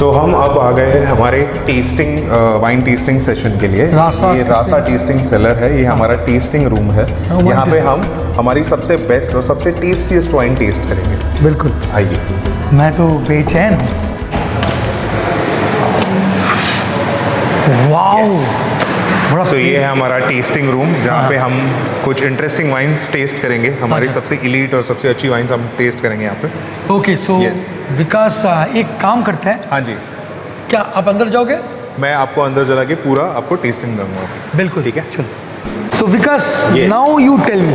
सो हम अब आ गए हैं हमारे टेस्टिंग वाइन टेस्टिंग सेशन के लिए। ये रासा टेस्टिंग सेलर है, ये हमारा टेस्टिंग रूम है। यहाँ पे हम हमारी सबसे बेस्ट और सबसे टेस्टीएस्ट वाइन टेस्ट करेंगे। बिल्कुल, आइए। मैं तो बेचैन हूँ। वाओ, बड़ा सो ये है हमारा टेस्टिंग रूम जहाँ पे हम कुछ इंटरेस्टिंग वाइन्स टेस्ट करेंगे। हमारी सबसे इलीट और सबसे अच्छी वाइन्स हम टेस्ट करेंगे यहाँ पे। ओके, सो Yes. विकास एक काम करते हैं, हाँ जी, क्या आप अंदर जाओगे? मैं आपको अंदर जला के पूरा आपको टेस्टिंग दूंगा। बिल्कुल, ठीक है, चलो। So Vikas, Yes. Now you tell me,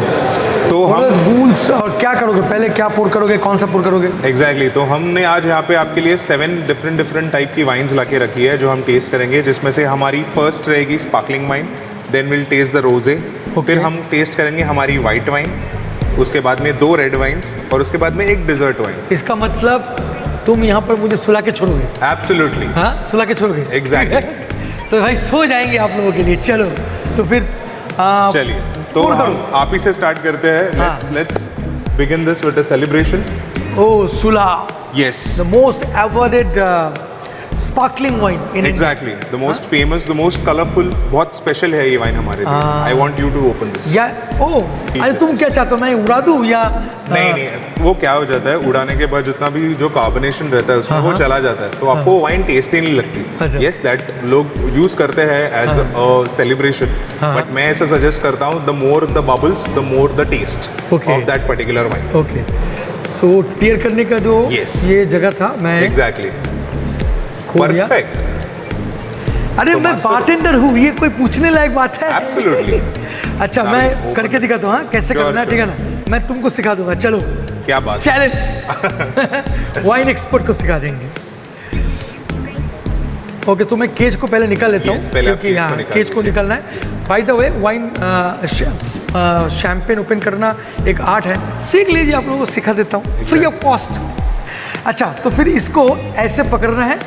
तो हम रूल्स और क्या करोगे, पहले क्या पोर करोगे, कौन सा पोर करोगे? एग्जैक्टली तो हमने आज यहाँ पे आपके लिए 7 डिफरेंट टाइप की वाइन्स ला के रखी है जो हम टेस्ट करेंगे, जिसमें से हमारी फर्स्ट रहेगी sparkling wine, then will taste the rosé, फिर हम टेस्ट करेंगे हमारी वाइट वाइन, उसके बाद में 2 रेड वाइन्स और उसके बाद में एक डिजर्ट वाइन। इसका मतलब तुम यहाँ पर मुझे सुला के छोड़ोगे? एब्सोल्युटली, हाँ, सुला के छोड़ोगे? एग्जैक्टली। तो भाई सो जाएंगे आप लोगों के लिए। चलो तो फिर चलिए, तो हम आप ही से स्टार्ट करते हैं। Let's begin this with a celebration. Oh Sula, yes, the most awarded sparkling wine in exactly, the most famous, the most colourful, बहुत स्पेशल है ये वाइन हमारे लिए। I want you to open this. या ओ, अरे तुम क्या चाहते हो, मैं उड़ा दूं या? नहीं, वो क्या हो जाता है, उड़ाने के बाद जितना भी जो कार्बोनेशन रहता है उसमें वो चला जाता है, तो आपको वाइन टेस्ट ही नहीं लगती। यस, दैट लोग यूज करते हैं एज अ सेलिब्रेशन, बट मैं ऐसा सजेस्ट करता हूँ, the more the bubbles the more the taste of that particular wine. Okay, so tear करने का जो ये जगह था, मैं एग्जैक्टली परफेक्ट। अरे मैं बारटेंडर हूँ, ये कोई पूछने लायक बात है? एब्सोल्युटली। अच्छा, मैं करके दिखाता हूँ, हाँ, कैसे करना है, ठीक है ना? मैं तुमको सिखा दूंगा, चलो। क्या बात, चैलेंज। वाइन एक्सपर्ट को सिखा देंगे। ओके, तो मैं केज को पहले निकाल लेता हूँ, क्योंकि यहाँ केज को निकालना है। Bye the way, wine champagne open करना एक आर्ट है, सीख लीजिए, आप लोगों को सिखा देता हूँ फ्री ऑफ कॉस्ट। अच्छा, तो फिर इसको ऐसे पकड़ना है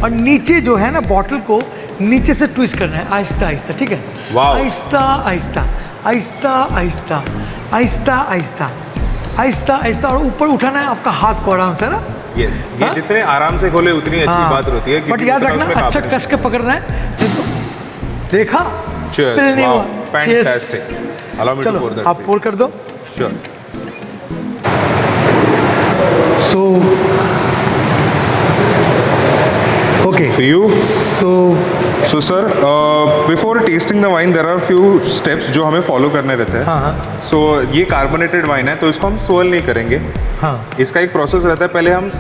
और नीचे जो है ना, बॉटल को नीचे से ट्विस्ट करना है, आहिस्ता आहिस्ता, ठीक है? आहिस्ता आहिस्ता, आहिस्ता आहिस्ता, आहिस्ता आहिस्ता, आहिस्ता आहिस्ता, और ऊपर उठाना है आपका हाथ को आराम से ना। यस, ये जितने आराम से खोले उतनी अच्छी बात होती है। बट याद रखना, अच्छा कस के पकड़ना है। देखा? Cheers, wow, fantastic. Allow me to pour that. आप पोर कर दो। Sure. So, okay. For you. So sir, before tasting the wine, there are few steps जो हमें follow करने रहते हैं। हाँ। So ये carbonated wine है, तो इसको हम swirl नहीं करेंगे। हाँ। इसका एक प्रोसेस रहता है, पहले हम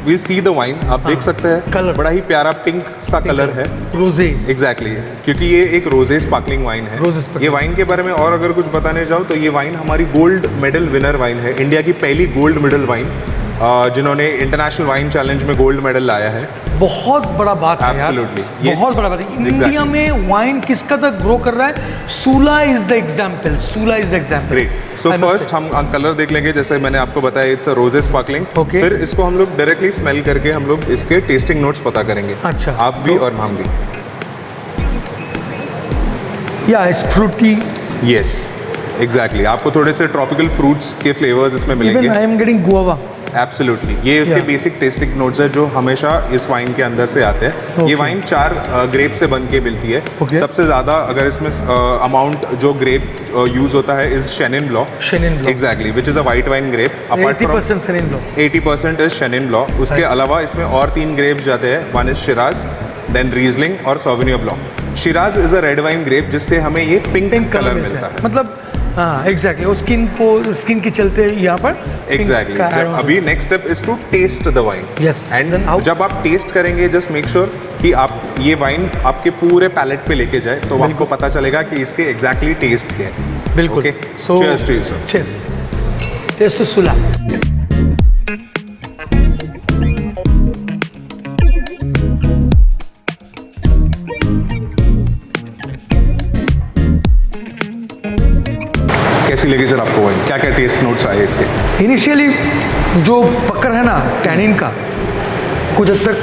we'll see the wine। आप देख सकते हैं, कलर बड़ा ही प्यारा पिंक सा कलर है, रोजे। एग्जैक्टली, क्योंकि ये एक रोजे स्पार्कलिंग वाइन है। ये वाइन के बारे में और अगर कुछ बताने जाऊँ तो ये वाइन हमारी गोल्ड मेडल विनर वाइन है, इंडिया की पहली गोल्ड मेडल वाइन, जिन्होंने इंटरनेशनल वाइन चैलेंज में गोल्ड मेडल लाया है। बहुत बड़ा बात है यार, बहुत बड़ा बात है। इंडिया में वाइन किस कदर ग्रो कर रहा है, Sula is the example, Sula is the example. Great. So first हम कलर देख लेंगे, जैसे मैंने आपको बताया, इट्स अ रोजे स्पार्कलिंग। फिर इसको हम लोग डायरेक्टली स्मेल करके हम लोग इसके टेस्टिंग नोट्स पता करेंगे। अच्छा, आप भी और हम भी। या इट्स फ्रूटी। यस, एग्जैक्टली, आपको थोड़े से ट्रॉपिकल फ्रूट्स के फ्लेवर्स इसमें मिलेंगे। Even I am getting guava. Absolutely, ये उसके बेसिक टेस्टिंग नोट्स है जो हमेशा इस वाइन के अंदर से आते हैं। ये वाइन 4 ग्रेप से बन के मिलती है। सबसे ज़्यादा अगर इसमें अमाउंट जो ग्रेप यूज होता है is chenin blanc. Exactly, which is a white wine grape. 80% chenin blanc. 80% is chenin blanc. उसके अलावा इसमें और 3 ग्रेप्स जाते हैं, one is shiraz, then riesling और sauvignon blanc. Shiraz is a red wine grape जिससे हमें ये पिंक कलर मिलता है। मतलब हाँ, एग्जैक्टली, वो स्किन की चलते यहाँ पर एग्जैक्टली। अभी next step is to taste the wine. Yes, and जब आप टेस्ट करेंगे, जस्ट मेक श्योर कि आप ये वाइन आपके पूरे पैलेट पे लेके जाए, तो आपको पता चलेगा कि इसके एग्जैक्टली टेस्ट क्या है। बिल्कुल। So cheers to you sir. Cheers. Cheers to Sula. कैसी लगी सर आपको वाइन? क्या क्या टेस्ट नोट्स आए इसके? इनिशियली जो पकड़ है ना टैनिन का, कुछ हद तक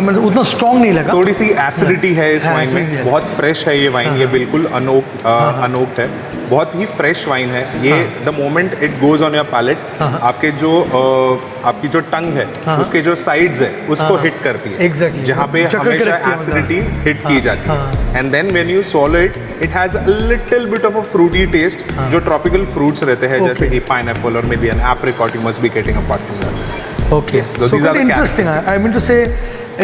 मतलब उतना स्ट्रॉन्ग नहीं लगा। थोड़ी सी एसिडिटी है इस वाइन में, बहुत फ्रेश है ये वाइन, ये बिल्कुल अनोक्ड है। बहुत ही फ्रेश वाइन है ये। The moment it goes on your palate, आपके जो आपकी जो टंग है उसके जो साइड्स है उसको हिट करती है Exactly. जहाँ पे हमेशा एसिडिटी हिट की जाती है। And then when you swallow it, it has a little bit of a fruity taste जो ट्रॉपिकल फ्रूट्स रहते हैं जैसे कि पाइनएप्पल और may be an apricot, you must be getting a part from that. Okay, so so these are the interesting है। I mean to say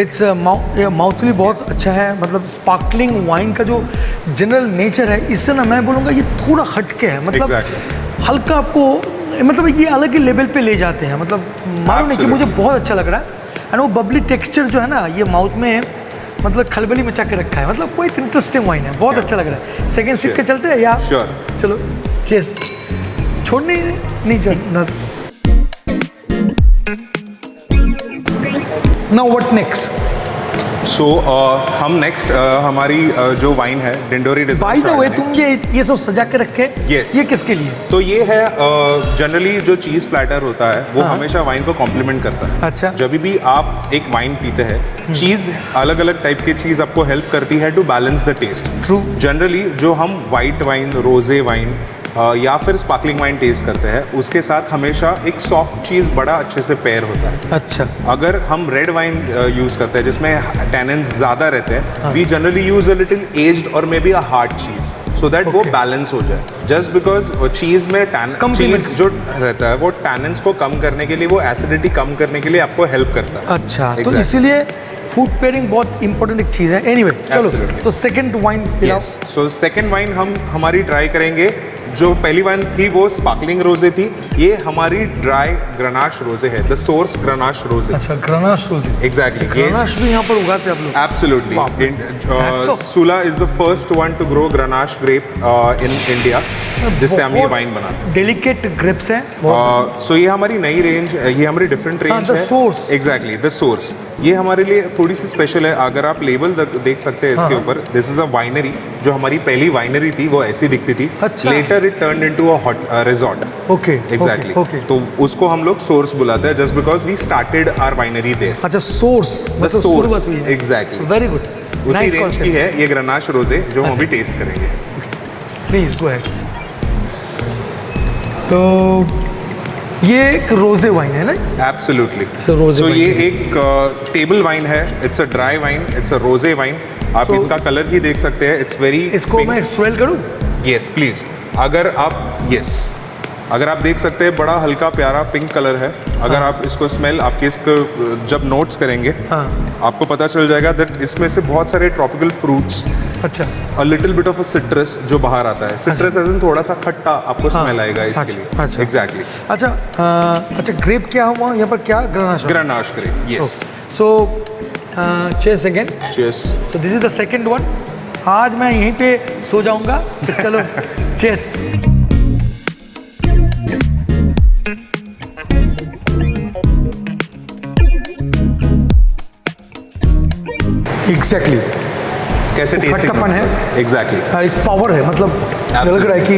it's mouthfully बहुत अच्छा है। मतलब स्पार्कलिंग वाइन का जो जनरल नेचर है इससे ना मैं बोलूँगा ये थोड़ा हटके है। मतलब Exactly. हल्का आपको मतलब ये अलग ही लेवल पे ले जाते हैं। मतलब मालूम नहीं कि मुझे बहुत अच्छा लग रहा है। एंड वो बबली टेक्सचर जो है ना ये माउथ में मतलब खलबली मचा के रखा है। मतलब कोई इंटरेस्टिंग वाइन है, बहुत अच्छा लग रहा है। सेकेंड सिप के चलते हैं या Sure. चलो चेस छोड़ने नहीं चलना। Now what next? सो हम नेक्स्ट हमारी जो वाइन है Dindori dessert. By the way तुम ये सब सजा के रखे Yes. ये किसके लिए? तो ये है जनरली जो चीज़ प्लेटर होता है वो हमेशा वाइन को कॉम्प्लीमेंट करता है। अच्छा। जब भी आप एक वाइन पीते हैं चीज़ अलग अलग टाइप की चीज़ आपको हेल्प करती है to balance the taste. True. Generally जो हम वाइट वाइन, रोजे वाइन या फिर स्पार्कलिंग वाइन टेस्ट करते हैं उसके साथ हमेशा एक सॉफ्ट चीज़ बड़ा अच्छे से पेयर होता है। अच्छा, अगर हम रेड वाइन यूज़ करते हैं जिसमें टैनिन्स ज़्यादा रहते हैं, we generally use a little aged और मे be a hard cheese so that वो बैलेंस हो जाए। जस्ट बिकॉज चीज़ में चीज़ जो रहता है वो टैनिन्स को कम करने के लिए, वो एसिडिटी कम करने के लिए आपको हेल्प करता है। अच्छा तो इसीलिए फूड पेयरिंग बहुत इंपॉर्टेंट एक चीज़ है। एनीवे चलो Absolutely. तो सेकंड वाइन पिलाओ। यस, सो सेकंड वाइन हम हमारी ट्राई करेंगे। जो पहली वाइन थी वो स्पार्कलिंग रोजे थी, ये हमारी ड्राई ग्रनाश रोजे है, द सोर्स ग्रनाश रोजे। अच्छा, ग्रनाश रोजे। एग्जैक्टली, ग्रनाश भी यहाँ पर उगाते हैं आप लोग? Absolutely. Hats off. Sula is the first one to grow Grenache grape in India, जिससे हम ये वाइन बनाते हैं। डेलिकेट ग्रेप्स हैं। सो ये हमारी नई रेंज, ये हमारी डिफरेंट रेंज the है। source. एग्जैक्टली, द सोर्स ये हमारे लिए थोड़ी सी स्पेशल है। अगर आप लेबल देख सकते हैं इसके ऊपर, दिस इज अ वाइनरी। जो हमारी पहली वाइनरी थी वो ऐसी दिखती थी। अच्छा। Later it turn into a hot resort. Okay, exactly, okay. तो उसको हम लोग सोर्स बुलाते हैं just because we started our winery there. अच्छा, Source the Source, exactly, very good, उसी नाइस रेंज की कॉन्सेप्ट। है ये ग्रनाश रोजे जो हम अभी टेस्ट करेंगे। Please go ahead. तो ये एक रोजे वाइन है ना? एब्सोल्युटली। So, rosé सो wine ये है। एक टेबल वाइन है, it's a dry wine, it's a रोजे वाइन। आप So, इनका कलर ही देख सकते हैं, इट्स वेरी। इसको मैं स्वेल करूँ? Yes please. अगर आप देख सकते हैं बड़ा हल्का प्यारा पिंक कलर है। अगर आप इसको स्मेल आपके इसको जब नोट्स करेंगे आपको पता चल जाएगा दैट इसमें से बहुत सारे ट्रॉपिकल फ्रूट्स, अच्छा, अ little bit of a citrus जो बाहर आता है। सिट्रस एज इन थोड़ा सा खट्टा आपको स्मेल आएगा इसके लिए। अच्छा। एग्जैक्टली। अच्छा, ग्रेप क्या हुआ यहाँ पर? क्या grenache? Grenache grape, yes. So चेस again. Cheers. So this is the second one. आज मैं यहीं पे सो जाऊंगा, तो चलो चेस। एग्जैक्टली, कैसे टेस्टिंग खट्टापन है। एग्जैक्टली, एक पावर है, मतलब लग रहा है कि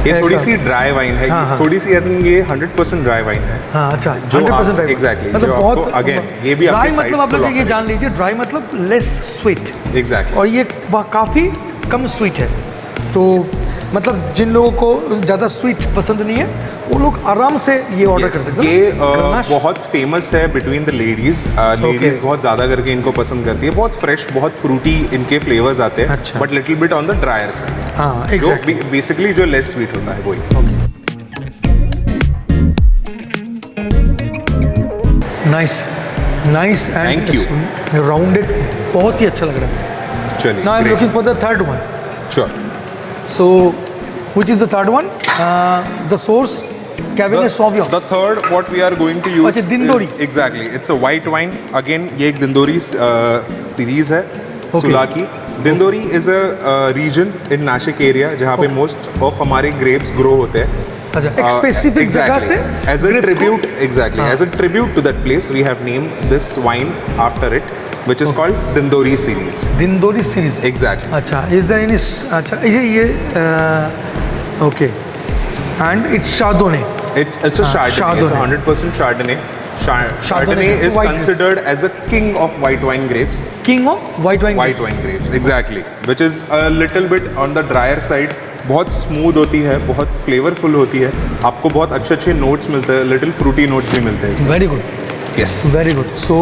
ये थोड़ी सी ड्राई वाइन है। हाँ, हाँ। थोड़ी सी एज इन ये 100% ड्राई वाइन है। हाँ, अच्छा, जो 100% ड्राई। exactly, मतलब जो बहुत आपको again, ये भी ड्राई आपके मतलब sides आप को लोग lock ये जान लीजिए, ड्राई मतलब लेस स्वीट। एग्जैक्टली। और ये काफ़ी कम स्वीट है। तो मतलब जिन लोगों को ज़्यादा स्वीट पसंद नहीं है वो लोग आराम से ये ऑर्डर कर सकते हैं। ये ग्रनाश। बहुत फेमस है बिटवीन द लेडीज। लेडीज बहुत ज़्यादा करके इनको पसंद करती है। बहुत फ्रेश, बहुत फ्रूटी इनके फ्लेवर्स आते हैं, अच्छा। But little bit on the dryer side. हाँ, जो एग्जैक्टली। बेसिकली जो लेस स्वीट होता है वही। Nice, nice and Thank you. Rounded, बहुत ही अच्छा लग रहा है। चलिए, now I am looking for the third one. Sure. So, which is the third one? The source, Cabernet Sauvignon. The third, what we are going to use अच्छा, दिंदोरी। is exactly, it's a white wine. Again, ये एक दिंदोरी series है सुला की। दिंदोरी is a region in Nashik area जहाँ पे most of हमारे grapes grow होते हैं। अच्छा, एक स्पेसिफिक जगह से as a grapes को- tribute, exactly, as a tribute to that place, we have named this wine after it, which is called Dindori series. Dindori series. Exactly. अच्छा, इज देयर एनी? अच्छा, ये okay, and it's chardonnay. It's a Chardonnay. It's Chardonnay. 100% Chardonnay. Chardonnay Chardonnay is white grapes. considered as a king of white wine grapes. King of white wine. White wine grapes, exactly, which is a little bit on the drier side. बहुत smooth होती है, बहुत flavourful होती है, आपको बहुत अच्छे अच्छे नोट्स मिलते हैं, लिटिल फ्रूटी नोट्स भी मिलते हैं। Very good, yes, very good. So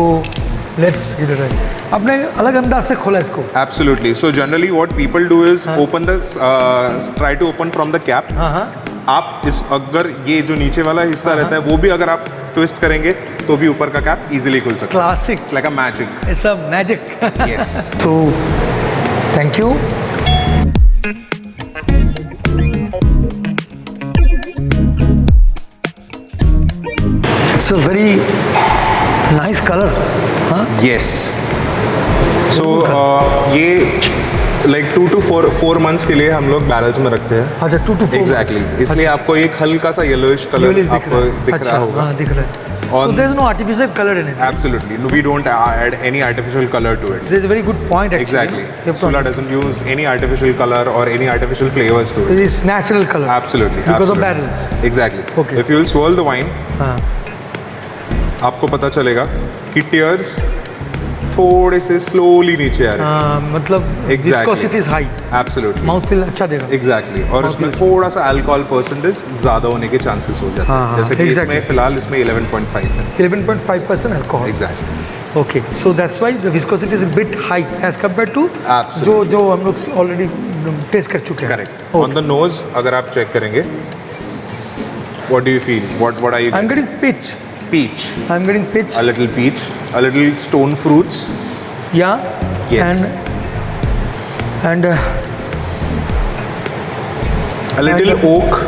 let's give it a try. आपने अलग अंदाज से खोला इसको। Absolutely. So generally what people do is open the try to open from the cap. हाँ। आप इस अगर ये जो नीचे वाला हिस्सा रहता है वो भी अगर आप ट्विस्ट करेंगे तो भी ऊपर का कैप इजीली खुल सकता है। Classic, it's like a magic. It's a magic. Yes. So thank you. It's a very nice colour. हाँ, यस। सो ये लाइक 2 to 4 months के लिए हम लोग बैरल्स में रखते हैं। अच्छा, 2 to 4 एग्जैक्टली। इसलिए आपको एक हल्का सा येलोइश कलर आपको दिख रहा होगा। हाँ, दिख रहा है। So there is no artificial color in it. Absolutely. No, we don't add any artificial color to it. There is a very good point actually. Exactly. You have to Sula understand. doesn't use any artificial color or any artificial flavors to it. It is natural color. Absolutely. Because absolutely. of barrels. Exactly. Okay. If you will swirl the wine, हाँ, आपको पता चलेगा कि tears थोड़े से slowly नीचे आ रहे हैं। मतलब Exactly. viscosity is high. Absolutely. Mouth feel अच्छा देगा। एग्जैक्टली। और इसमें feel थोड़ा सा अल्कोहल परसेंटेज ज़्यादा होने के चांसेस हो जाते हाँ, हैं। हाँ, जैसे कि exactly. इसमें फिलहाल इसमें 11.5 है। 11.5% alcohol. Exactly. Okay, so that's why the viscosity is a bit high as compared to Absolutely. जो हम लोग ऑलरेडी टेस्ट कर चुके हैं। करेक्ट। ऑन द नोज अगर आप चेक करेंगे, what do you feel? What are you? I'm getting peach. Peach. I'm getting peach. A little peach, a little stone fruits. Yeah. Yes. And A little oak.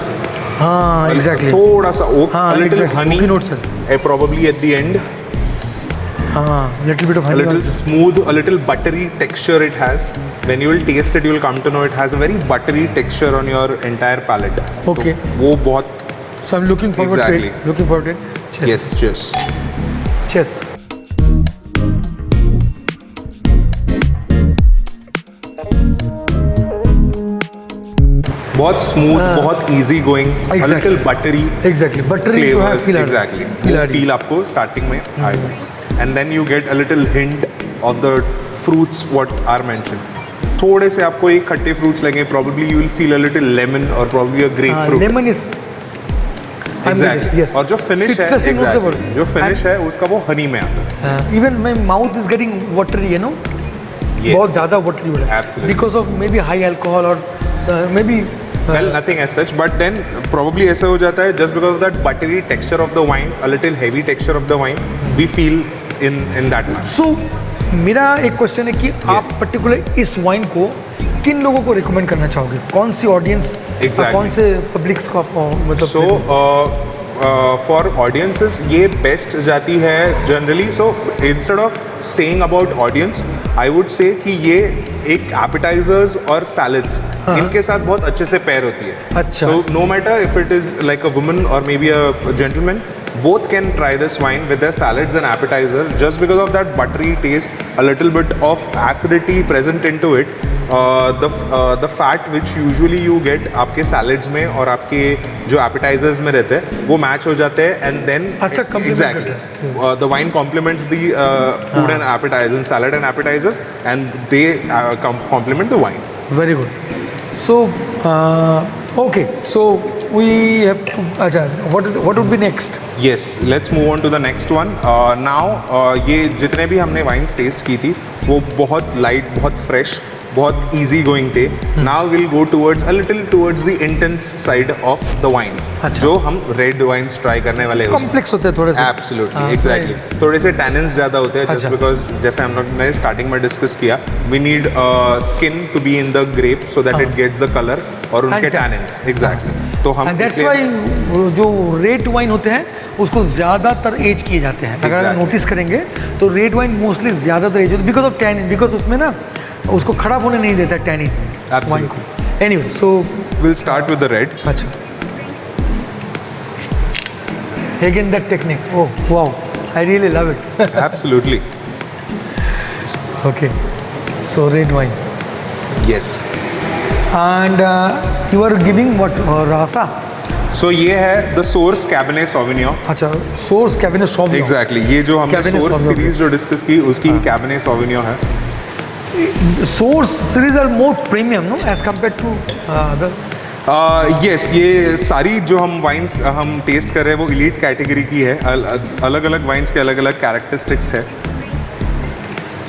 हाँ, exactly. थोड़ा सा oak. हाँ, A little exactly. honey. Oaky notes है। Probably at the end. हाँ, little bit of A honey. little also. smooth, a little buttery texture it has. When you will taste it, you will come to know it has a very buttery texture on your entire palate. Okay. तो वो बहुत So I'm looking forward to Exactly. it. Looking forward to it. Cheers. yes, cheers. Cheers. बहुत smooth, बहुत easy going, a Exactly. little buttery Exactly. Buttery जो है flavors. feel आ रहा है। Exactly. Feel आ वो रही है। feel आपको starting में आएगा. And then you get a little hint of the fruits what are mentioned. थोड़े से आपको एक खट्टे फ्रूट्स लगेंगे, probably you will feel a little lemon or probably a grapefruit. Lemon is Exactly. yes. और जो फिनिश है, Citrusy note exactly. के जो फिनिश है उसका वो हनी में आता है. Even my mouth is getting watery, you know, Yes. बहुत ज़्यादा वाटरी हो रहा है Absolutely. Because of may be high alcohol और मे be Well, nothing as such, but then probably ऐसा हो जाता है just because of that buttery texture of the wine, a little heavy texture of the wine, we feel in that manner. सो मेरा एक question है कि आप पर्टिकुलर इस वाइन को किन लोगों को रिकमेंड करना चाहोगे? कौन सी ऑडियंस, Exactly. कौन से पब्लिक्स को आप मतलब So for audiences ये best जाती है generally. So instead of saying about audience, I would say कि ये एक appetizers और salads इनके साथ बहुत अच्छे से pair होती है. अच्छा। So no matter if it is like a woman or maybe a gentleman, both can try this wine with their salads and appetizers just because of that buttery taste, a little bit of acidity present into it. The fat which usually you get आपके salads में और आपके जो appetizers में रहते हैं वो match हो जाते हैं and then अच्छा, complement exactly करते the wine complements the food and appetizers, salad and appetizers, and they complement the wine. Very good. So okay, so we have अच्छा, what would be next? Yes, let's move on to the next one. Now ये जितने भी हमने wines test की थी वो बहुत light, बहुत फ्रेश, बहुत easy going थे. Now we'll go towards the intense side of the wines. अच्छा. जो हम रेड वाइन्स ट्राई करने वाले हैं उसमें. कॉम्प्लेक्स होते हैं थोड़े से. Absolutely, exactly. थोड़े से tannins ज़्यादा होते हैं just अच्छा. because जैसे हम लोग ने स्टार्टिंग में डिस्कस किया, we need skin to be in the grape so that it gets the color और उनके And tannins. Exactly. तो हम एंड दैट्स इसलिए- व्हाई जो रेड वाइन होते हैं उसको ज़्यादातर एज किए जाते हैं. अगर आप Exactly. नोटिस करेंगे तो रेड वाइन मोस्टली ज़्यादातर एज होती है बिकॉज ऑफ टैनिन, बिकॉज उसमें ना उसको खराब होने नहीं देता टैनिन वाइन को. Anyway, so we'll start with the red. अच्छा, again that technique, oh wow, I really love it. Absolutely. Okay, so red wine Yes. And you are giving what, Rasa? So ये है the Source Cabernet Sauvignon. अच्छा, Source cabernet sauvignon. Exactly. ये जो हमने Cabernet Source Sauvignon. Series जो discuss की उसकी ही Cabernet Sauvignon है. Source series are more premium, no, as compared to other. Yes, ये सारी जो हम वाइन्स हम टेस्ट कर रहे हैं वो इलीट कैटेगरी की है। अलग अलग वाइन्स के अलग अलग कैरेक्टरिस्टिक्स है।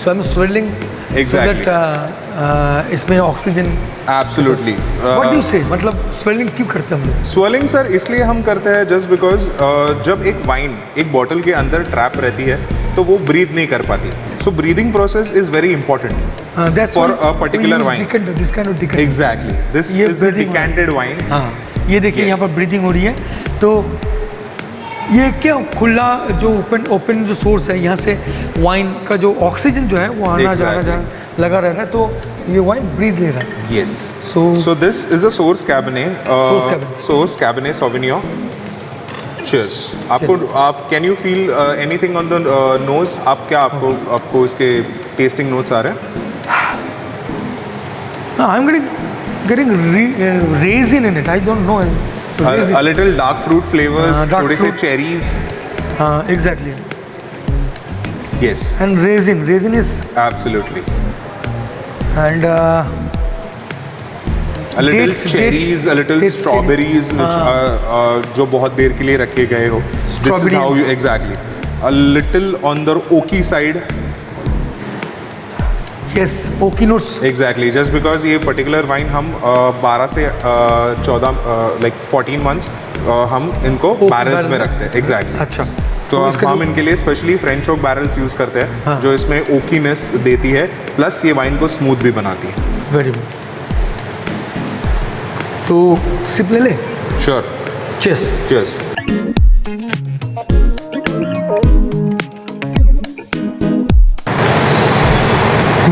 So I am swelling Exactly. So that इसमें oxygen. Absolutely. What do you say, मतलब स्वेलिंग क्यों करते हैं हम लोग? स्वेलिंग सर इसलिए हम करते हैं जस्ट बिकॉज जब एक वाइन एक बॉटल के अंदर ट्रैप रहती है तो वो ब्रीथ नहीं कर पाती। So breathing process is very important for a particular wine. This kind of decant. Exactly, this ये is a breathing decanted wine. हाँ, ये देखिए Yes. यहाँ पर ब्रीदिंग हो रही है। तो ये क्या खुला जो ओपन जो सोर्स है, यहाँ से वाइन का जो ऑक्सीजन जो है वो आना Exactly. जाना लगा रह रहा है, तो ये वाइन ब्रीथ ले रहा है। Yes. So- So this is a Source Cabernet. Source Cabernet. Source Cabernet Sauvignon. Cheers. आपको आप can you feel anything on the nose? आप क्या आपको इसके टेस्टिंग नोट्स आ रहे हैं? I am getting raisin in it. I don't know. A little dark fruit flavors, dark थोड़े से fruit. cherries. Exactly. Yes, And raisin is absolutely. and A little dates, cherries, a little dates, strawberries, which जो बहुत देर के लिए रखे गए हो. This is Strawberry. how you exactly. A little on the oaky side. yes, oaky notes. Exactly, just because ये particular wine हम 12 से 14 like 14 months हम इनको Oak barrels barrel में रखते हैं। Exactly. अच्छा, तो इसका हम जो- इनके लिए specially French oak barrels use करते हैं हाँ। जो इसमें ओकीनेस देती है, प्लस ये वाइन को स्मूथ भी बनाती है। Very good. तो सिप ले ले। श्योर, चेस। Cheers.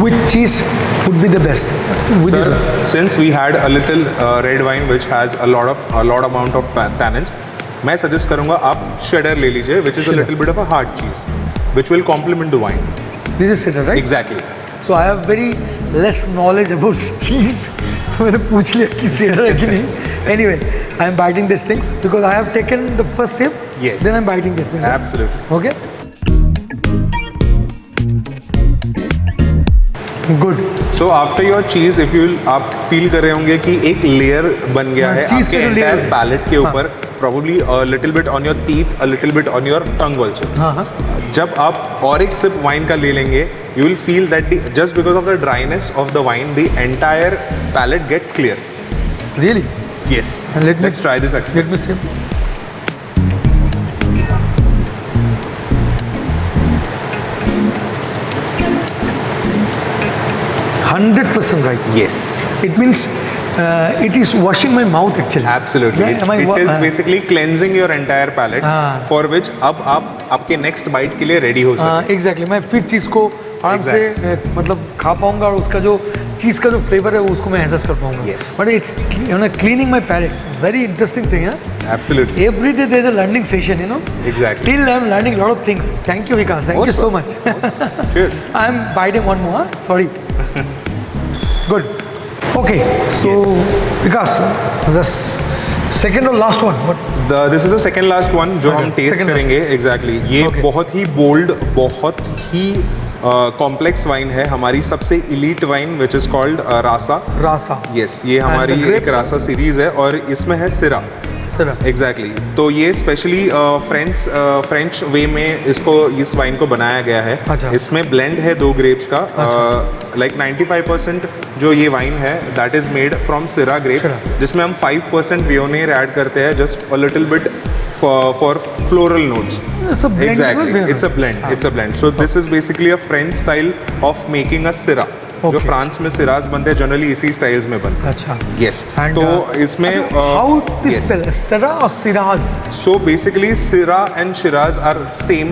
Which cheese would be the best? Which is Sir, since we had a little red wine which has a lot amount of tannins, मैं सजेस्ट करूंगा आप शेडर ले लीजिए, which is a Cheddar. little bit of a hard cheese, which will complement the wine. this is cheddar, right? Exactly. So I have very less knowledge about cheese. तो मैंने पूछ लिया कि cheddar है कि नहीं. Anyway, I am biting these things because I have taken the first sip. Yes. Then I am biting these things. Absolutely. Okay. Good. So after your cheese, if you आप feel कर रहे होंगे कि एक layer बन गया हाँ, है cheese आपके का जो layer entire है। palate के ऊपर, probably a little bit on your teeth, a little bit on your tongue also. हाँ हाँ. जब आप और एक सिप वाइन का ले लेंगे, you will feel that just because of the dryness of the wine, the entire palate gets clear. Really? Yes. And let me- Let's try this experiment. Let me sip. %100% right. Yes. It means it is washing my mouth actually. Absolutely. Yeah, am I it is basically cleansing your entire palate, हाँ. for which अब आप आपके next bite के लिए ready हो सकते exactly मैं फिर चीज़ को आराम से मतलब खा पाऊंगा और उसका जो चीज़ का जो फ्लेवर है वो उसको मैं एहसास कर पाऊंगा। Yes. But it's cleaning my palate, very interesting thing है। हैं। Absolutely. Every day there is a learning session, you know. Exactly. Till I am learning a lot of things. Thank you, Vikas. Thank you Most so welcome. much. Cheers. I am biting one more. Sorry. Good. Okay. So, Yes. Vikas, the second or last one. What? This is the second last one जो अच्छा, हम test second last. करेंगे। Exactly. ये Okay. बहुत ही bold, बहुत ही complex wine है, हमारी सबसे elite wine which is called Rasa. Rasa. Yes, ये हमारी the grapes एक रासा सीरीज है और इसमें है सिरा। Sira. एग्जैक्टली तो ये स्पेशली फ्रेंच वे में इसको इस वाइन को बनाया गया है। अच्छा। इसमें ब्लेंड है 2 ग्रेप्स का। लाइक 95% जो ये वाइन है दैट इज मेड फ्रॉम सिरा ग्रेप, Syrah. जिसमें हम 5% वियोनेर ऐड करते हैं just a little bit for floral notes. It's a blend. Exactly, with- it's a blend. It's a blend. So this is basically a French style of making a syrah. जो Okay. France में सिराज बनते हैं generally इसी styles में बनते हैं। अच्छा. Yes, And, तो इसमें how to spell Sira or Siraz? So basically, Syrah and Shiraz are same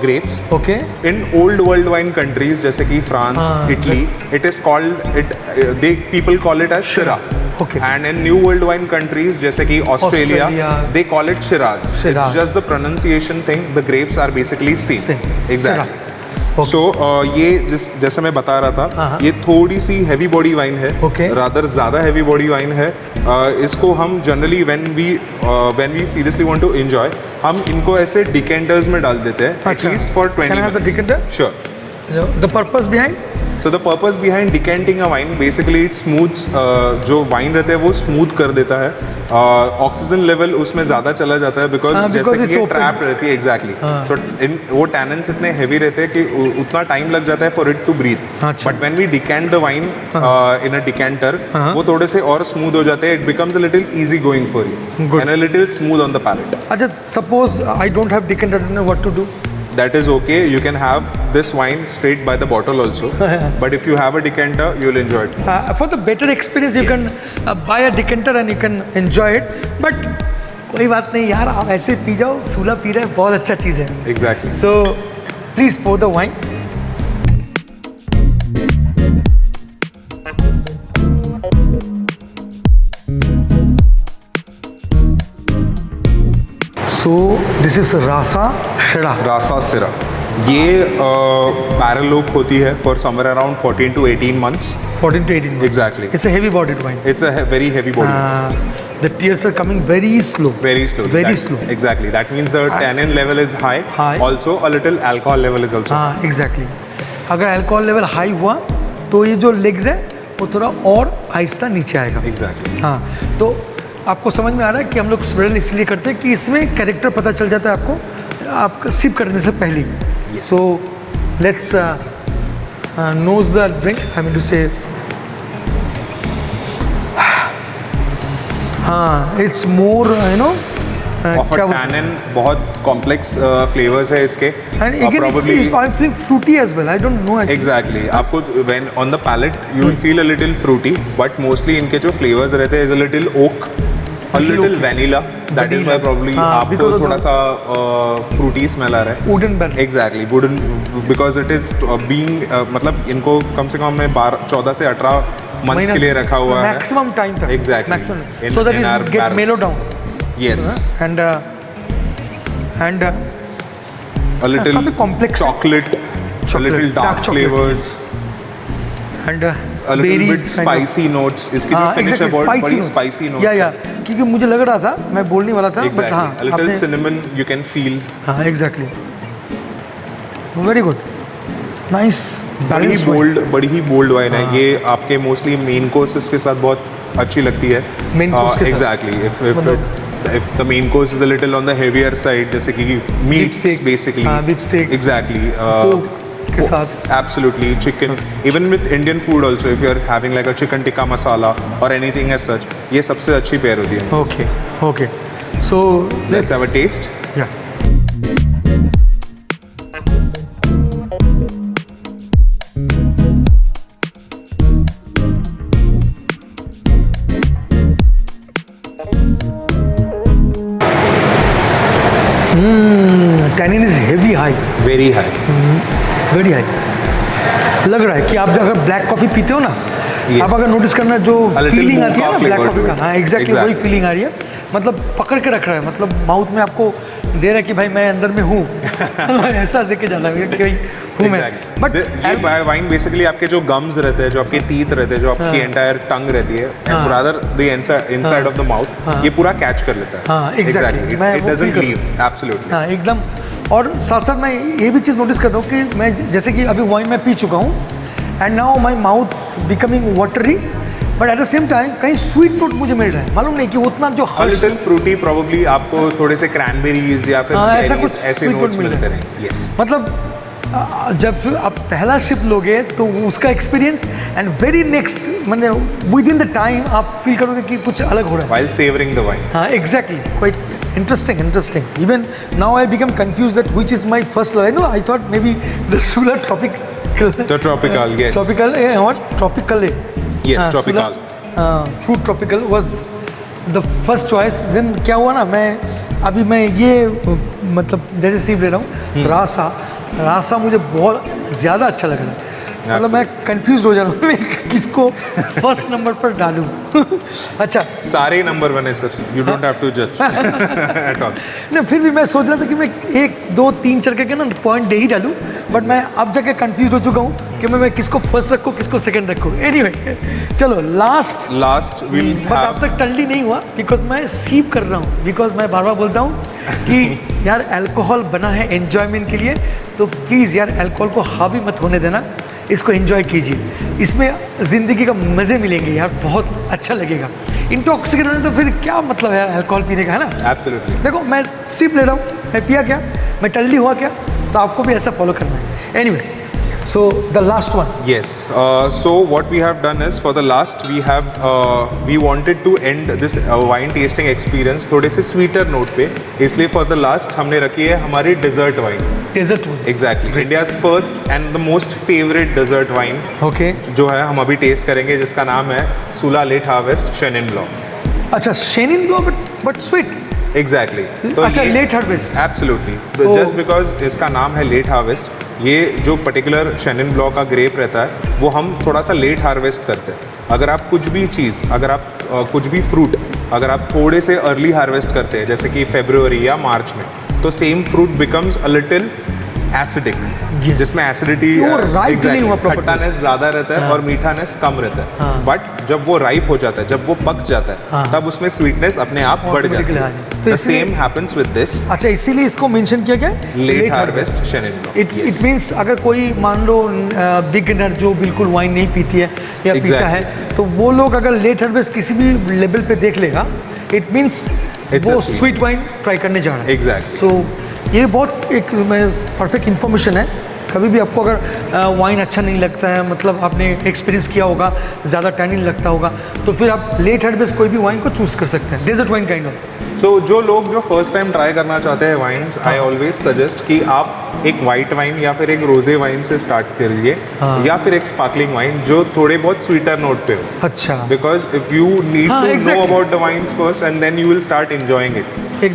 grapes. Okay. In old world wine countries, जैसे कि France, हाँ, Italy, it is called people call it as Syrah. Okay. And in new world wine countries, जैसे कि Australia, Australia. they call it Shiraz. Shiraz. It's just the pronunciation thing. The grapes are basically same. Same. Exactly. Syrah. Okay. So ये जैसे मैं बता रहा था, हाँ. ये थोड़ी सी हैवी बॉडी वाइन है। Okay. रादर ज़्यादा हैवी बॉडी वाइन है। इसको हम generally when we seriously want to enjoy, हम इनको ऐसे डिकेंटर्स में डाल देते हैं अच्छा. At least for 20 Can I have the minutes. decanter? Sure. The purpose behind? So the purpose behind decanting a wine, basically it smooths, जो वाइन रहते हैं वो स्मूथ कर देता है, ऑक्सीजन लेवल उसमें ज़्यादा चला जाता है बिकॉज जैसे कि ये ट्रैप रहती है एग्जैक्टली, सो वो टैनिन्स इतने हैवी रहते हैं कि उतना टाइम लग जाता है for it to breathe. But when we decant the wine in a decanter, वो थोड़े से और स्मूथ हो जाते हैं. It becomes a little easy going for you and a little smooth on the palate. अच्छा, suppose I don't have decanter, I don't know what to do. That is okay. You can have this wine straight by the bottle also. But if you have a decanter, you'll enjoy it. For the better experience, you can buy a decanter and you can enjoy it. But कोई बात नहीं यार, आप ऐसे P जाओ. सूला P रहे हैं, बहुत अच्छा चीज़ है. Exactly. So please pour the wine. So this is Rasa Syrah. रासा सिरा, ये बैरल ओक होती है for somewhere around 14 to 18 months. 14 to 18 months. Exactly. It's a heavy bodied wine. It's a very heavy body. The tears are coming very slow. Very slow. Very slow. Exactly. That means the tannin level is high. High. Also a little alcohol level is also. हाँ, exactly. अगर alcohol level high हुआ तो ये जो legs है वो थोड़ा और आहिस्ता नीचे आएगा. Exactly. हाँ, तो आपको समझ में आ रहा है कि हम लोग स्वेरल इसलिए करते हैं कि इसमें कैरेक्टर पता चल जाता है आपको आपका सिप करने से पहले. So let's nose the drink. I mean to say हाँ, it's more you know Of a tannin, बहुत complex flavors है इसके. And again, probably I feel fruity as well. I don't know actually. Exactly. आपको when on the palate you will feel a little fruity, but mostly इनके जो flavors रहते हैं is a little oak, a little vanilla. That is why probably आपको थोड़ा सा fruity smell आ रहा है. Wooden barrel. Exactly. Wooden, because it is being मतलब इनको कम से कम हमने 14 से 18 months के लिए रखा हुआ है. Maximum time तक. Exactly. Maximum. In, So that in it get mellow down. Yes. And a little काफी complex chocolate, a little dark flavors. And a little bit spicy notes. इसकी जो finish है बहुत बड़ी spicy notes. या क्योंकि मुझे लग रहा था, मैं बोलने वाला था, exactly. but हाँ, a little cinnamon you can feel. हाँ, exactly. Very good. Nice. बड़ी ही bold wine है. ये आपके mostly main courses के साथ बहुत अच्छी लगती है. Main course के साथ. Exactly. If the main course is a little on the heavier side, जैसे कि meats basically. हाँ, beef steak. Exactly. के साथ. Absolutely. Chicken. Even with Indian food also, if you are having like a chicken tikka masala or anything as such, ये सबसे अच्छी pair होती है. Okay. Okay. So let's have a taste. Yeah. Tannin is heavy high. Very high. Very high. लग रहा है कि आप अगर ब्लैक कॉफ़ी पीते हो ना, yes. आप अगर नोटिस करना जो फीलिंग आती है ना ब्लैक कॉफ़ी का, हाँ एग्जैक्टली वही फीलिंग आ रही है. मतलब पकड़ के रख रहा है, मतलब माउथ में आपको दे रहा है कि भाई मैं अंदर में हूँ. ऐसा देख के जाना है कि भाई हूँ मैं. बट ये वाइन बेसिकली आपके जो गम्स रहते हैं, जो आपके टीथ रहते हैं, जो आपकी एंटायर टंग रहती है, and rather the inside of the mouth, ये पूरा कैच कर लेता है. हाँ exactly. It doesn't leave. Absolutely. हाँ एकदम. और साथ साथ मैं ये भी चीज़ नोटिस कर रहा हूँ कि मैं जैसे कि अभी वाइन मैं पी चुका हूँ and now my mouth becoming watery, but at the same time कहीं स्वीट नोट मुझे मिल रहा है. मालूम नहीं कि उतना जो लिटिल फ्रूटी, प्रोबेबली आपको थोड़े से क्रैनबेरीज या फिर ऐसा कुछ ऐसे नोट्स मिलते हैं. यस. मतलब जब आप पहला शिप लोगे तो उसका एक्सपीरियंस एंड वेरी नेक्स्ट मैंने विद इन द टाइम आप फील करोगे कि कुछ अलग हो रहा है. While savouring the wine. हाँ exactly. Quite interesting. Even now I become confused that which is my first love. I thought maybe the Sula tropical. The tropical, yes. Tropical, what? Tropical. Yes, tropical. Fruit tropical was the first choice. Then क्या हुआ ना, मैं ये मतलब जैसे सीप ले रहा हूँ, रासा मुझे बहुत ज़्यादा अच्छा लग रहा है. मतलब मैं कंफ्यूज हो जा रहा हूँ मैं किसको फर्स्ट नंबर पर डालूं. अच्छा, सारे नंबर बने sir. You don't have to जज एट ऑल. नहीं, फिर भी मैं सोच रहा था कि मैं 1, 2, 3 चल के ना पॉइंट दे ही डालूं, बट मैं अब जाके कंफ्यूज हो चुका हूँ कि मैं किसको फर्स्ट रखूँ किसको सेकंड रखूँ. एनीवे चलो लास्ट विल. बट अब तक टल्ली नहीं हुआ बिकॉज मैं सीप कर रहा हूँ. बिकॉज मैं बार बार बोलता हूँ कि यार अल्कोहल बना है एन्जॉयमेंट के लिए, तो प्लीज़ यार अल्कोहल को हावी मत होने देना. इसको एंजॉय कीजिए, इसमें ज़िंदगी का मज़े मिलेंगे यार, बहुत अच्छा लगेगा। इंटॉक्सिकेट होने तो फिर क्या मतलब है अल्कोहल पीने का, है ना? एब्सोल्युटली। देखो मैं सिप ले रहा हूँ, मैं पिया क्या, मैं टल्ली हुआ क्या, तो आपको भी ऐसा फॉलो करना है। Anyway, so the last one. Yes. So what we have done is for the last we wanted to end this wine tasting experience थोड़े से sweeter note पे, इसलिए for the last हमने रखी है हमारी dessert wine. Desert one. Exactly. India's first and the most favorite dessert wine. Okay. जो है हम अभी टेस्ट करेंगे, जिसका नाम है Sula Late Harvest Chenin Blanc. अच्छा, Chenin Blanc but sweet. Exactly. अच्छा, late harvest. Absolutely. Oh. Just because इसका नाम है late harvest, ये जो पर्टिकुलर शेनिन ब्लॉ का ग्रेप रहता है वो हम थोड़ा सा लेट हार्वेस्ट करते हैं। अगर आप कुछ भी चीज़, अगर आप कुछ भी फ्रूट अगर आप थोड़े से अर्ली हार्वेस्ट करते हैं, जैसे कि फरवरी या मार्च में, तो same fruit becomes a little acidic, जिसमें एसिडिटी खट्टानेस ज़्यादा रहता है और मीठानेस कम रहता है। बट जब वो राइप हो जाता है, जब वो पक जाता है, तब उसमें स्वीटनेस अपने आप बढ़ जाती है। तो सेम हैपेंस विद दिस। अच्छा, इसीलिए इसको मेंशन किया गया late harvest chenin ब्लॉ। It means अगर कोई मान लो बिगिनर जो बिल्कुल वाइन नहीं पीती है या पीता है, तो वो लोग अगर लेट हार्वेस्ट किसी भी लेवल पे देख लेगा, इट मींस वो स्वीट वाइन ट्राई करने जा रहा है। एग्जैक्टली। सो ये बहुत एक परफेक्ट इन्फॉर्मेशन है। कभी भी आपको अगर वाइन अच्छा नहीं लगता है, मतलब आपने एक्सपीरियंस किया होगा, ज़्यादा टैनिन लगता होगा, तो फिर आप लेट हार्वेस्ट कोई भी वाइन को चूज़ कर सकते हैं, डेजर्ट वाइन काइंड ऑफ। सो जो लोग जो फर्स्ट टाइम ट्राई करना चाहते हैं वाइन्स, आई ऑलवेज सजेस्ट कि आप एक वाइट वाइन या फिर एक रोजे वाइन से स्टार्ट करिए, या फिर एक स्पार्कलिंग वाइन जो थोड़े बहुत स्वीटर नोट पे हो। अच्छा। Because if you need to know about the wines first and then you will start enjoying it.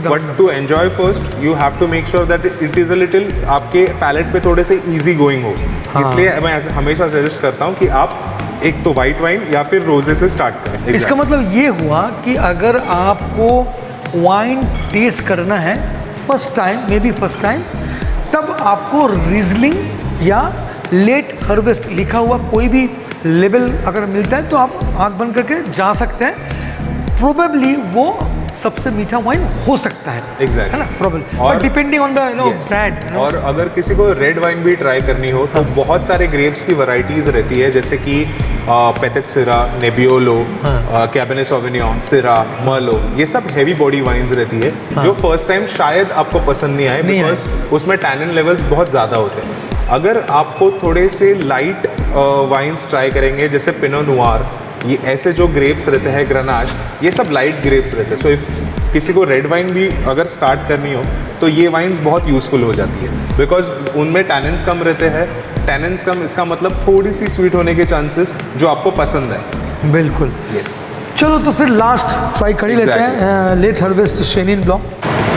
But to enjoy first you have to make sure that it is a little आपके palate पे थोड़े से easy going हो। इसलिए मैं हमेशा suggest करता हूँ कि आप एक तो वाइट वाइन या फिर रोजे से स्टार्ट करें। इसका मतलब ये हुआ कि अगर आपको वाइन टेस्ट करना है first time, may be first time, तब आपको रिजलिंग या लेट हार्वेस्ट लिखा हुआ कोई भी लेबल अगर मिलता है तो आप आंख बंद करके जा सकते हैं। प्रोबेबली वो सबसे मीठा वाइन हो सकता है। Exactly. है ना, प्रोबेबली, और डिपेंडिंग ऑन द ब्रांड। और अगर किसी को रेड वाइन भी ट्राई करनी हो तो बहुत सारे ग्रेप्स की वैरायटीज रहती है, जैसे कि पेटेट सिरा, नेबियोलो, कैबरनेट सॉविग्नॉन, सिरा, मर्लो, ये सब हैवी बॉडी वाइन्स रहती है, जो फर्स्ट टाइम शायद आपको पसंद नहीं आए, बिकॉज उसमें टैनिन लेवल्स बहुत ज़्यादा होते हैं। अगर आपको थोड़े से लाइट वाइन्स ट्राई करेंगे, जैसे पिनो नुआर, ये ऐसे जो ग्रेप्स रहते हैं, ग्रेनाश, ये सब लाइट ग्रेप्स रहते हैं। सो इफ किसी को रेड वाइन भी अगर स्टार्ट करनी हो तो ये वाइन्स बहुत यूज़फुल हो जाती है, बिकॉज उनमें टैनिन्स कम रहते हैं। टैनिन्स कम, इसका मतलब थोड़ी सी स्वीट होने के चांसेस जो आपको पसंद है। बिल्कुल। यस। चलो तो फिर लास्ट ट्राई कर ही लेते हैं, लेट हार्वेस्ट शेनिन ब्लॉ।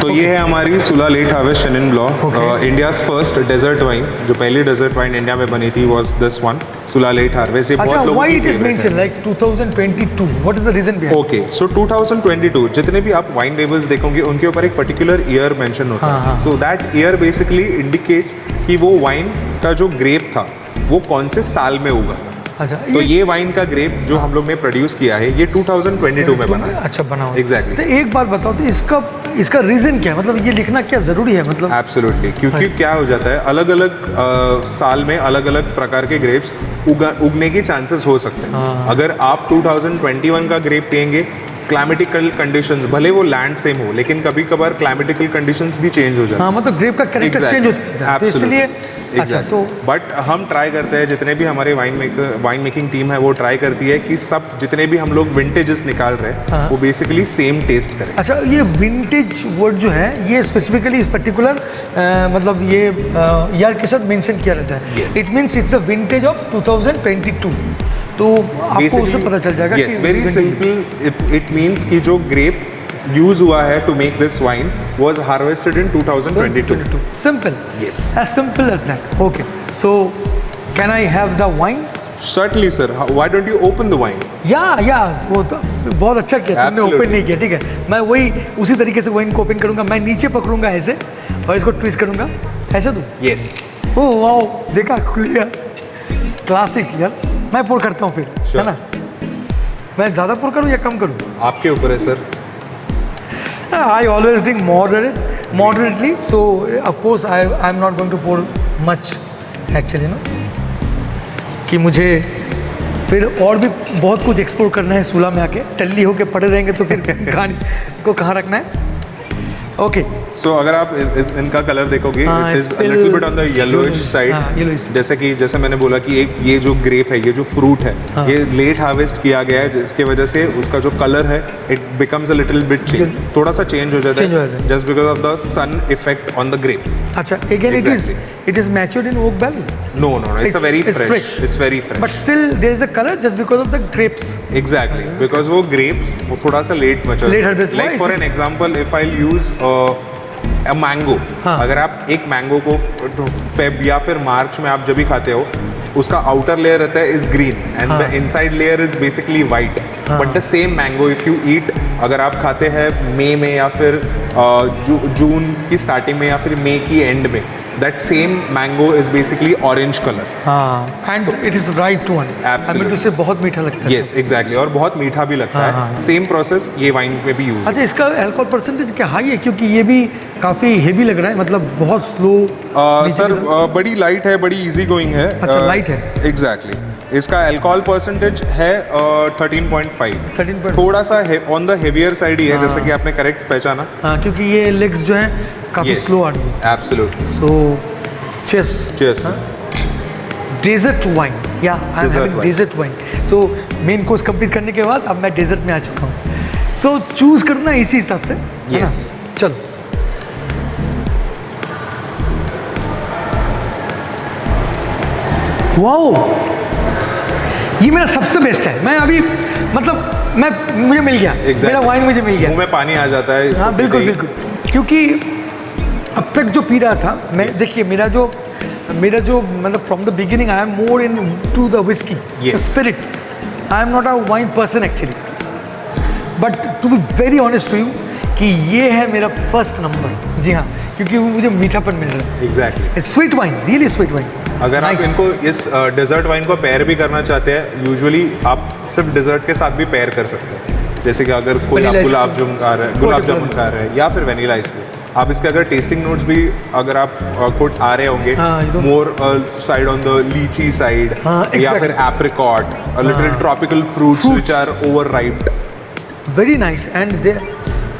तो ये है हमारी Sula late harvest chenin blanc, India's first dessert wine. जो पहली डेजर्ट वाइन इंडिया में बनी थी was this one, Sula late harvest. ये बहुत लोगों की फेवरेट है। Like 2022, what is the reason behind? Okay, so 2022 जितने भी आप वाइन लेबल्स देखोगे उनके ऊपर एक पर्टिकुलर ईयर मेंशन होता है। So that year basically indicates कि वो वाइन का जो ग्रेप था वो कौन से साल में उगा था। अच्छा, तो ये वाइन का ग्रेप जो हम लोग ने प्रोड्यूस किया है ये 2022 में बना है। अच्छा, बना हुआ। एग्जैक्टली। तो एक बात बताओ, तो इसका रीजन क्या है, मतलब ये लिखना क्या जरूरी है? मतलब एब्सोल्युटली, क्योंकि क्या हो जाता है, अलग अलग साल में अलग अलग प्रकार के ग्रेप्स उगने के चांसेस हो सकते हैं। अगर आप 2021 का ग्रेप पियेंगे, क्लाइमेटिकल कंडीशंस, भले वो लैंड सेम हो, लेकिन कभी कभार क्लाइमेटिकल कंडीशंस भी चेंज हो जाते हैं। हाँ, मतलब ग्रेप का कैरेक्टर चेंज होता है, तो इसलिए अच्छा। तो बट हम ट्राई करते हैं, जितने भी हमारे वाइन मेकिंग टीम है वो ट्राई करती है कि सब जितने भी हम लोग विंटेजेस निकाल रहे हैं वो बेसिकली सेम टेस्ट करें। अच्छा, ये विंटेज वर्ड जो है ये स्पेसिफिकली इस पर्टिकुलर मतलब ये ईयर के साथ मेंशन किया रहता है। It means it's a vintage of 2022, तो आपको उससे पता चल जाएगा। Yes, very simple. It means कि जो ग्रेप यूज हुआ है to make this wine was harvested in 2022. Simple. Yes. As simple as that. Okay. So, can I have the wine? Certainly, sir. Why don't you open the wine? Yeah. वो तो बहुत अच्छा किया तुमने, open नहीं किया, ठीक है। मैं वही उसी तरीके से वाइन को ओपन करूँगा, मैं नीचे पकड़ूंगा ऐसे और इसको ट्विस्ट करूँगा, ऐसे दूँ। Yes. ओह वाओ, देखा, खुल गया, क्लासिक यार। मैं पोर करता हूँ फिर, है ना? मैं ज़्यादा पोर करूँ या कम करूँ? आपके ऊपर है sir. I always drink moderately, so of course I'm not going to pour much actually, no. कि मुझे फिर और भी बहुत कुछ एक्सप्लोर करना है सूला में आके। टल्ली होके पड़े रहेंगे तो फिर गाड़ी को कहाँ रखना है। ओके सो अगर आप इनका कलर देखोगे it is a little bit on the yellowish side. जैसे मैंने बोला कि एक ये जो ग्रेप है, ये जो फ्रूट है, ये लेट हार्वेस्ट किया गया है, जिसकी वजह से उसका जो कलर है it becomes a little bit change, थोड़ा सा चेंज हो जाता है just because of the sun effect on the grape. अच्छा, again it is matured in oak barrel? No, it's a very fresh. It's very fresh. But still there is a color just because of the grapes. Exactly, because वो grapes वो थोड़ा सा late mature. Late harvest. Like for an example, if I'll use a mango, अगर आप एक mango को Feb या फिर मार्च में आप जब भी खाते हो, उसका आउटर लेयर रहता है is green and the inside layer is basically white. But the same mango if you eat, अगर आप खाते हैं मई में या फिर जून की स्टार्टिंग में या फिर मई की एंड में, that same mango is basically orange color. And it is ripe one. Absolutely. तो इससे बहुत मीठा लगता है। Yes, exactly. और बहुत मीठा भी लगता है। Same process ये वाइन में भी यूज। अच्छा, इसका अल्कोहल परसेंटेज क्या हाई है? क्योंकि ये भी काफी हेवी लग रहा है, मतलब बहुत स्लो। सर बड़ी लाइट है, बड़ी इजी गोइंग है। अच्छा, लाइट है। एग्जैक्टली। इसका अल्कोहल परसेंटेज है 13.5। 13.5 थोड़ा सा ऑन द हेवियर साइड ही है, जैसे कि आपने करेक्ट पहचाना। क्योंकि ये लेग्स जो है काफी स्लो आ रही है। Absolutely. So cheers. Dessert wine, या I am having dessert wine. So main course complete करने के बाद अब मैं डेजर्ट में आ चुका हूँ। सो चूज करना इसी हिसाब से। यस, चलो। वाओ, ये मेरा सबसे बेस्ट है। मैं अभी मतलब मुझे मिल गया। exactly. मेरा वाइन मुझे मिल गया। मुंह में पानी आ जाता है। हाँ, बिल्कुल बिल्कुल। क्योंकि अब तक जो पी रहा था मैं, देखिए मेरा जो मतलब from the beginning I am more into the whisky spirit. I am not a wine person actually, but to be very honest to you कि ये है मेरा फर्स्ट नंबर। जी हाँ, क्योंकि मुझे मीठापन मिल रहा है। Exactly. Sweet wine, really sweet wine. अगर आप इनको इस डेजर्ट वाइन को पेयर भी करना चाहते हैं, यूजुअली आप सिर्फ डेजर्ट के साथ भी पेयर कर सकते हैं। जैसे कि अगर कोई आप गुलाब जामुन खा रहे हैं या फिर वेनिला आइसक्रीम, आप इसके अगर टेस्टिंग नोट्स भी अगर आप कोट आ रहे होंगे, more side on the lychee side, या फिर apricot, a little tropical fruits which are over riped. Very nice and they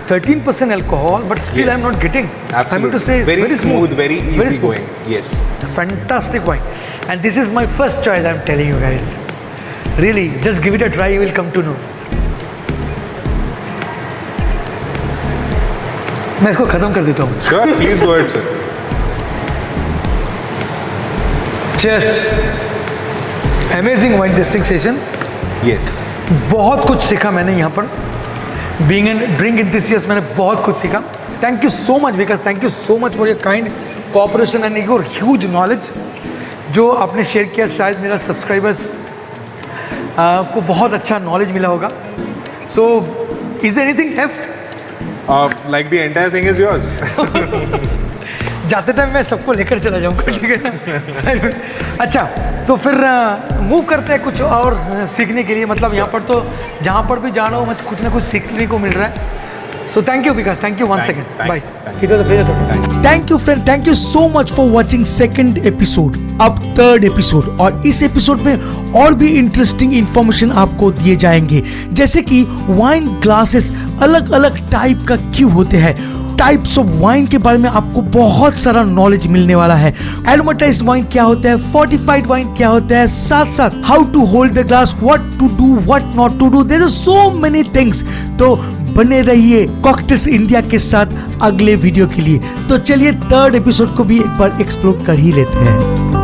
13% alcohol, but still I'm not getting. Absolutely. I mean to say very smooth, very easy going. Yes. Fantastic wine, and this is my first choice. I'm telling you guys, really, just give it a try. You will come to know. मैं इसको खत्म कर देता हूँ। Sure, please go ahead, sir. Cheers. Amazing wine tasting session. Yes. बहुत कुछ सीखा मैंने यहाँ पर। Being a drink enthusiast, मैंने बहुत कुछ सीखा। Thank you so much, because thank you so much for your kind cooperation and your huge knowledge जो आपने शेयर किया। शायद मेरा सब्सक्राइबर्स को बहुत अच्छा नॉलेज मिला होगा। So, is there anything left? Like the entire thing is yours. जाते टाइम मैं सबको लेकर चला जाऊँगा, ठीक है ना? अच्छा, तो फिर मूव करते हैं कुछ और सीखने के लिए। मतलब यहाँ पर तो जहाँ पर भी जा रहा हूँ मुझे कुछ ना कुछ सीखने को मिल रहा है। So thank you, Vikas. Thank you once again. Bye. It was a pleasure talking. Thank you, friend. Thank you so much for watching second episode. अब third episode, और इस एपिसोड में और भी इंटरेस्टिंग इंफॉर्मेशन आपको दिए जाएंगे, जैसे कि वाइन ग्लासेस अलग अलग टाइप का क्यों होते हैं, टाइप्स ऑफ वाइन के बारे में आपको बहुत सारा नॉलेज मिलने वाला है। एरोमेटाइज वाइन क्या होता है, फोर्टिफाइड वाइन क्या होता है, साथ साथ how to hold the glass, what to do, what not to do, there are so many things. तो बने रहिए कॉकटेल्स इंडिया के साथ अगले वीडियो के लिए। तो चलिए थर्ड एपिसोड को भी एक बार एक्सप्लोर कर ही लेते हैं।